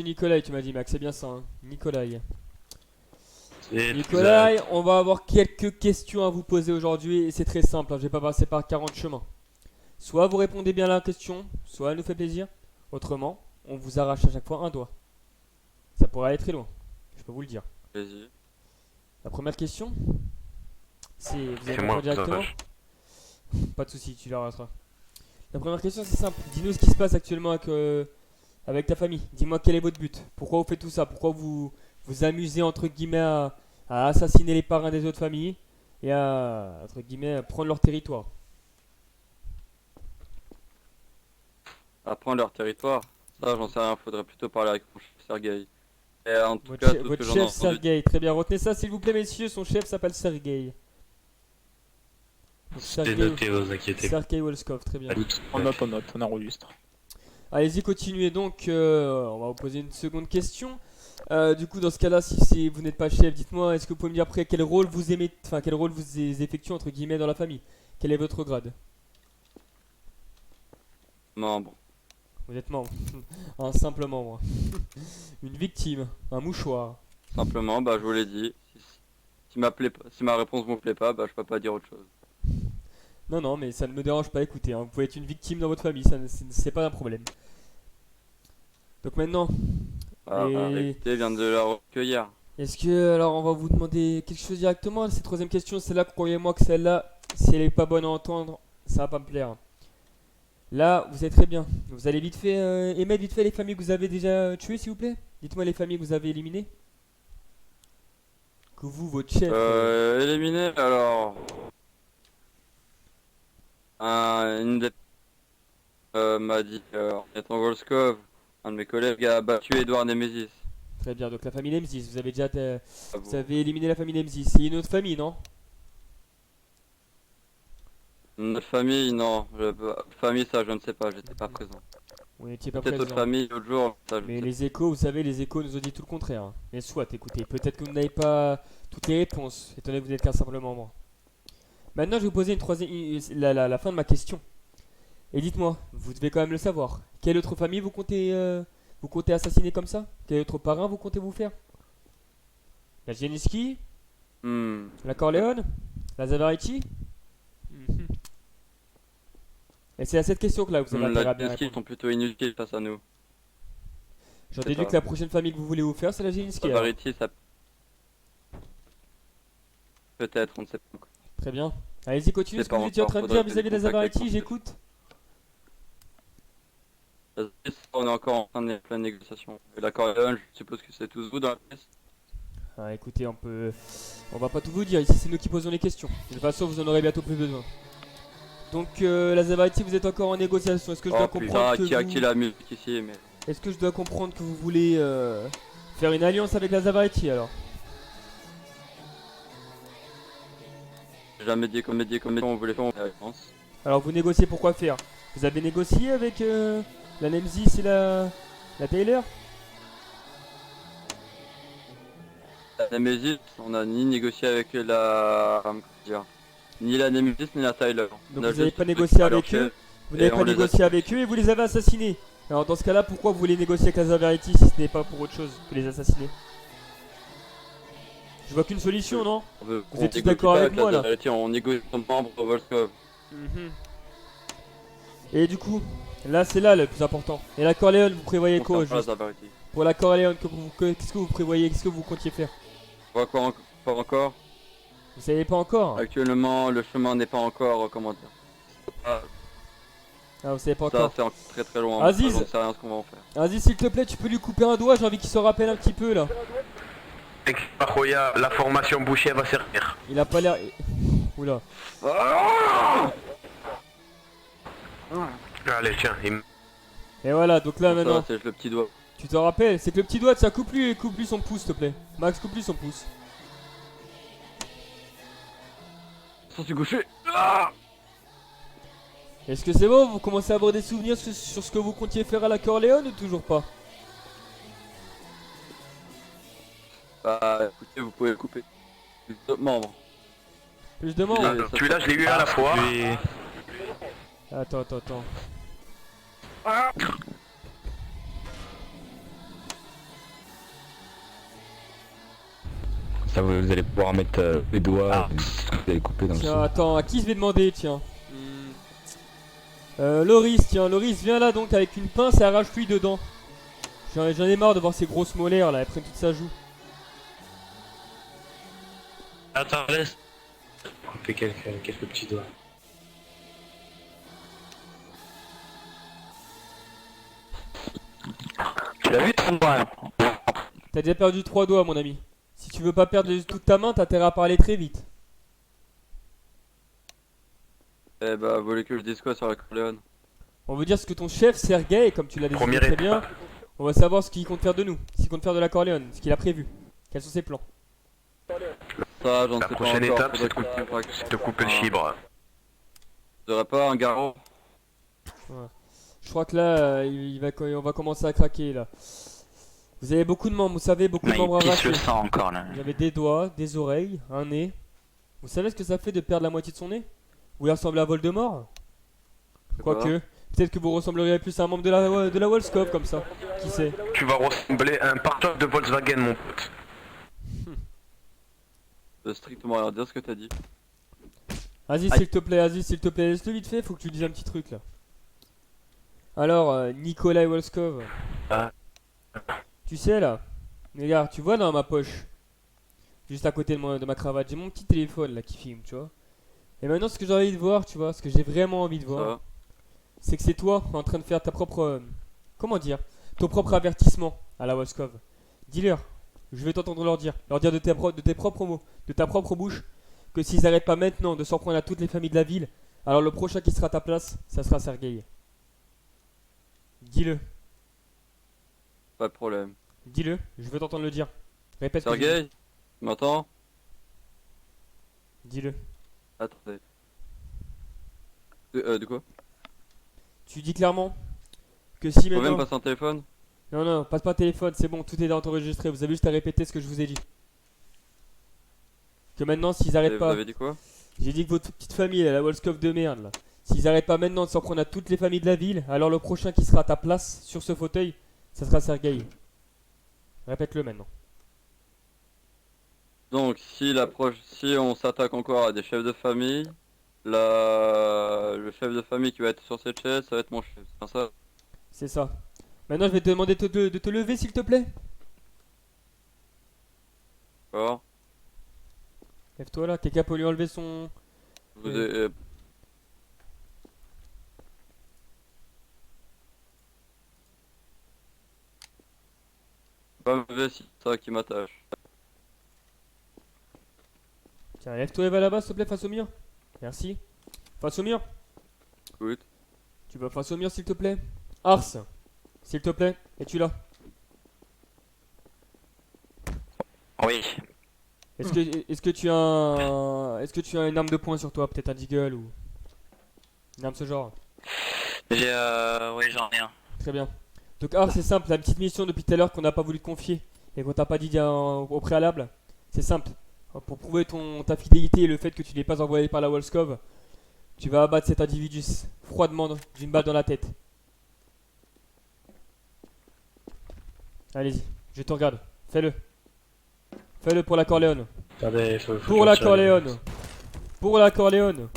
Nikolai, tu m'as dit, Max, c'est bien ça, hein. Nikolai. Exact. Nikolai, on va avoir quelques questions à vous poser aujourd'hui et c'est très simple, hein, je vais pas passer par 40 chemins. Soit vous répondez bien à la question, soit elle nous fait plaisir. Autrement, on vous arrache à chaque fois un doigt. Ça pourrait aller très loin, je peux vous le dire. Vas-y. La première question, c'est. Vous allez C'est me moi, répondre directement? vache. Pas de soucis, tu la rateras. La première question, c'est simple. Dis-nous ce qui se passe actuellement avec ta famille. Dis-moi quel est votre but. Pourquoi vous faites tout ça? Pourquoi vous vous amusez entre guillemets à assassiner les parrains des autres familles et à entre guillemets prendre leur territoire? Apprendre leur territoire. Ça, j'en sais rien. Faudrait plutôt parler avec mon chef Sergueï. Et en tout cas, tout ce que Votre j'en ai chef entendu. Sergei, très bien. Retenez ça s'il vous plaît, messieurs. Son chef s'appelle Sergei. Donc, C'est noté, vous inquiétez pas. Sergei Wolskov, très bien. On note, on enregistre. Allez-y, continuez donc. On va vous poser une seconde question. Du coup, dans ce cas-là, si vous n'êtes pas chef, dites-moi, est-ce que vous pouvez me dire après quel rôle vous aimez, enfin quel rôle vous effectuez entre guillemets dans la famille? Quel est votre grade? Membre. Vous êtes membre. Un simple membre. Une victime. Un mouchoir. Simplement, bah, je vous l'ai dit. Si ma réponse vous plaît pas, bah, je peux pas dire autre chose. Non, non, mais ça ne me dérange pas, écoutez, hein. Vous pouvez être une victime dans votre famille, c'est pas un problème. Donc maintenant, Ah, Et- la réalité vient de la recueillir. est-ce que, alors on va vous demander quelque chose directement? Cette troisième question, c'est là, croyez-moi que celle-là, si elle est pas bonne à entendre, ça va pas me plaire. Là, vous êtes très bien. Vous allez vite fait émettre vite fait les familles que vous avez déjà tuées, s'il vous plaît. Dites-moi les familles que vous avez éliminées. Que vous, votre chef. Éliminé, alors. Une des m'a dit en étant Volskov, un de mes collègues a battu Edouard Nemesis. Très bien, donc la famille Lemzis, vous avez déjà Ah vous bon. avez éliminé la famille Lemzis. C'est une autre famille, non? Notre famille, non. Famille, ça, je ne sais pas, j'étais pas présent. Vous n'étiez pas Peut-être présent. autre famille, l'autre jour, ça, je Mais sais les échos, vous savez, les échos nous ont dit tout le contraire, hein. Mais soit, écoutez, peut-être que vous n'avez pas toutes les réponses, étant donné que vous n'êtes qu'un simple membre. Maintenant, je vais vous poser une troisième, la fin de ma question. Et dites-moi, vous devez quand même le savoir. Quelle autre famille vous comptez assassiner comme ça? Quel autre parrain vous comptez vous faire? La Gieniski? Hmm. La Corleone? La Zavariti? Mhm. Et c'est à cette question que là vous avez intérêt à bien Les skills répondre. sont plutôt inutiles face à nous. J'en c'est déduis pas- que la prochaine famille que vous voulez vous faire, c'est la Gieniski. Alors. Savariti, ça. Peut-être, on ne sait pas encore. Très bien. Allez-y, continuez C'est ce que pas vous étiez en encore, train de faudrait dire vis-à-vis de la que je contacte Zavariti, avec j'écoute. On est encore en train de plein de négociations. Et la Corleone, je suppose que c'est tous vous dans la pièce. Ah, écoutez, on va pas tout vous dire, ici c'est nous qui posons les questions. De toute façon, vous en aurez bientôt plus besoin. Donc, la Zavariti, vous êtes encore en négociation. Est-ce que je dois Oh comprendre putain, que qui a vous... qui la musique ici, mais. Est-ce que je dois comprendre que vous voulez faire une alliance avec la Zavariti alors? J'ai jamais dit comme on voulait faire, on fait réponse. Alors vous négociez pour quoi faire? Vous avez négocié avec la Nemzis et la Taylor? La Nemesis, on a ni négocié avec la. Comment dire, ni la Nemesis ni la Tyler. Donc On a vous n'avez juste pas fait négocié à leur avec eux? chef. Vous Et n'avez on pas les a négocié avec eux et vous les avez assassinés? Alors dans ce cas là, pourquoi vous voulez négocier avec la Zavariti si ce n'est pas pour autre chose que les assassiner? Je vois qu'une solution, non? Vous êtes tous d'accord avec moi, là? On négocie comme membre au Volskov. Mhm. Et du coup, là c'est là le plus important. Et la Corleone, vous prévoyez quoi Concernant la juste? Zavariti. Pour la Corleone, qu'est-ce que vous prévoyez? Qu'est-ce que vous comptiez faire? Pas encore. Vous savez pas encore? Actuellement, le chemin n'est pas encore, comment dire. Ah, Ah, vous savez pas ça, encore. c'est encore très très loin. Aziz. On ne sait rien ce qu'on va en faire. Vas-y, s'il te plaît, tu peux lui couper un doigt, j'ai envie qu'il se rappelle un petit peu là. Roya, la formation bouchée va servir. Il a pas l'air. Oula. Allez, tiens, Et voilà, donc là Ça, maintenant, c'est le petit doigt. tu te rappelles, c'est que le petit doigt, ça coupe lui son pouce, s'il te plaît. Max, coupe lui son pouce. Ça, c'est gaucher. Est-ce que c'est bon? Vous commencez à avoir des souvenirs sur ce que vous comptiez faire à la Corleone ou toujours pas? Bah, écoutez, vous pouvez le couper. D'autres membres. Je demande. Ah, celui-là, je l'ai eu à la fois. Attends. Ça vous allez pouvoir mettre les doigts, Ah. ce que vous allez couper dans le Tiens, sang. attends, à qui je vais demander, tiens Loris, tiens, Loris, viens là donc avec une pince et arrache-lui dedans. J'en ai marre de voir ces grosses molaires là, elles prennent toute sa joue. Attends, laisse. Couper quelques petits doigts. Tu l'as vu ton doigt? T'as déjà perdu 3 doigts, mon ami. Si tu veux pas perdre toute ta main, t'as intérêt à parler très vite. Eh bah, vous voulez que je dise quoi sur la Corleone? On veut dire ce que ton chef, Sergei, comme tu l'as décidé Première très étape. bien, on va savoir ce qu'il compte faire de nous, ce qu'il compte faire de la Corleone, ce qu'il a prévu. Quels sont ses plans? Ça, j'en La sais pas prochaine encore. étape, Faudrait c'est qu'on se contracte. de couper le chibre. Vous aurez pas un garrot? Je crois que là, on va commencer à craquer là. Vous avez beaucoup de membres, vous savez, beaucoup de membres arrachés. sang encore là. Vous avez des doigts, des oreilles, un nez. Vous savez ce que ça fait de perdre la moitié de son nez? Vous voulez ressembler à Voldemort? Quoique, peut-être que vous ressembleriez plus à un membre de la Wolfscove comme ça. Qui sait? Tu vas ressembler à un partage de Volkswagen, mon pote. Ça veut strictement rien dire ce que t'as dit. Vas-y, s'il te plaît, laisse-le vite fait, faut que tu dises un petit truc là. Alors, Nikolai Wolfskov. Ah. Tu sais là, regarde, tu vois dans ma poche, juste à côté de ma cravate, j'ai mon petit téléphone là qui filme, tu vois. Et maintenant, ce que j'ai envie de voir, tu vois, ce que j'ai vraiment envie de Ça voir, va? c'est que c'est toi en train de faire ta propre. Comment dire? Ton propre avertissement à la Wolfskov. Dis-leur, je vais t'entendre leur dire de tes propres mots, de ta propre bouche, que s'ils n'arrêtent pas maintenant de s'en prendre à toutes les familles de la ville, alors le prochain qui sera à ta place, ça sera Sergei. Dis-le, Pas de problème. dis-le, je veux t'entendre le dire. Répète. ce que je dis. Sergei? Tu m'entends? Dis-le. Attendez. De quoi? Tu dis clairement que si Faut même maintenant. passer un téléphone? Non, non, passe pas téléphone, c'est bon, tout est enregistré. Vous avez juste à répéter ce que je vous ai dit. Que maintenant, s'ils Et arrêtent vous pas. avez dit quoi? J'ai dit que votre petite famille, la Wolfscove de merde, là. S'ils arrêtent pas maintenant de s'en prendre à toutes les familles de la ville, alors le prochain qui sera à ta place sur ce fauteuil, ça sera Sergei. Répète-le maintenant. Donc, si on s'attaque encore à des chefs de famille, le chef de famille qui va être sur cette chaise, ça va être mon chef. C'est bien ça? C'est ça. Maintenant, je vais te demander de te lever, s'il te plaît. D'accord? Lève-toi là, quelqu'un peut lui enlever son. Vous avez- Pas me lever si c'est ça qui m'attache. Tiens, lève-toi et va là-bas, s'il te plaît, face au mur. Merci. Face au mur. Écoute. Tu vas face au mur, s'il te plaît. Ars, s'il te plaît, es-tu là? Oui. Est-ce que tu as une arme de poing sur toi, peut-être un deagle ou une arme de ce genre? Oui, j'en ai un. Très bien. Donc Ars, c'est simple, la petite mission depuis tout à l'heure qu'on n'a pas voulu te confier et qu'on t'a pas dit au préalable, c'est simple. Pour prouver ta fidélité et le fait que tu n'es pas envoyé par la Wolfscove, tu vas abattre cet individu froidement d'une balle dans la tête. Allez-y, je te regarde. Fais-le. Fais-le pour la Corleone. Attendez, Pour la Corleone. Pour la Corleone.